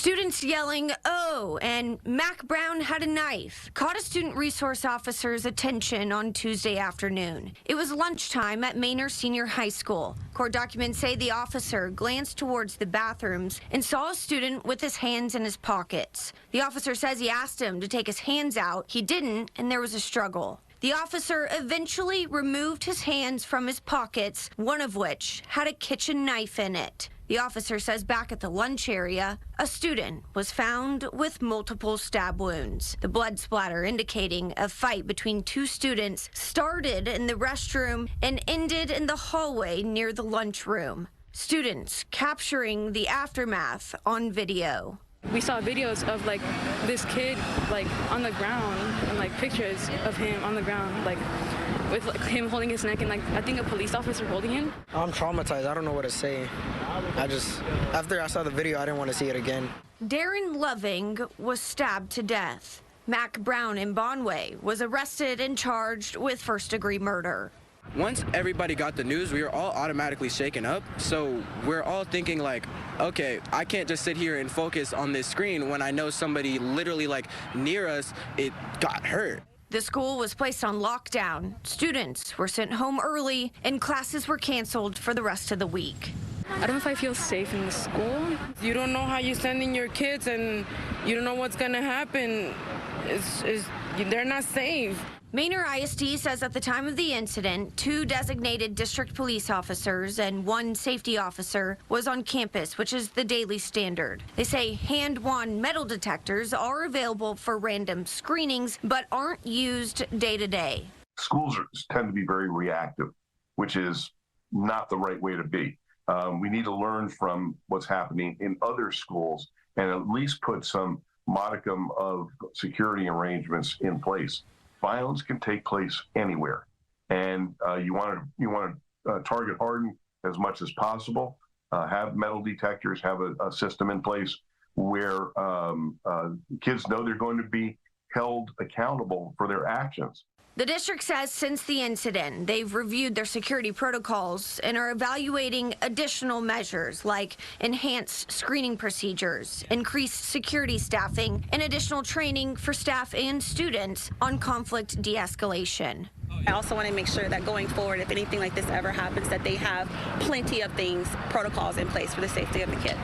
Students yelling, "Oh," and Mac Brown had a knife caught a student resource officer's attention on Tuesday afternoon. It was lunchtime at Manor Senior High School. Court documents say the officer glanced towards the bathrooms and saw a student with his hands in his pockets. The officer says he asked him to take his hands out. He didn't, and there was a struggle. The officer eventually removed his hands from his pockets, one of which had a kitchen knife in it. The officer says back at the lunch area, a student was found with multiple stab wounds. The blood splatter indicating a fight between two students started in the restroom and ended in the hallway near the lunchroom. Students capturing the aftermath on video. We saw videos of this kid on the ground and pictures of him on the ground with him holding his neck and I think a police officer holding him. I'm traumatized. I don't know what to say. After I saw the video, I didn't want to see it again. Darren Loving was stabbed to death. Mac Brown in Bonway was arrested and charged with first-degree murder. Once everybody got the news, we were all automatically shaken up. So we're all thinking okay, I can't just sit here and focus on this screen when I know somebody literally near us, it got hurt. The school was placed on lockdown. Students were sent home early and classes were canceled for the rest of the week. I don't know if I feel safe in the school. You don't know how you're sending your kids and you don't know what's going to happen. They're not safe. Manor ISD says at the time of the incident, 2 designated district police officers and 1 safety officer was on campus, which is the daily standard. They say hand-wand metal detectors are available for random screenings, but aren't used day to day. Schools tend to be very reactive, which is not the right way to be. We need to learn from what's happening in other schools and at least put some modicum of security arrangements in place. Violence can take place anywhere, and you want to target harden as much as possible. Have metal detectors, have a system in place where kids know they're going to be held accountable for their actions. The district says since the incident, they've reviewed their security protocols and are evaluating additional measures like enhanced screening procedures, increased security staffing, and additional training for staff and students on conflict de-escalation. I also want to make sure that going forward, if anything like this ever happens, that they have plenty of protocols in place for the safety of the kids.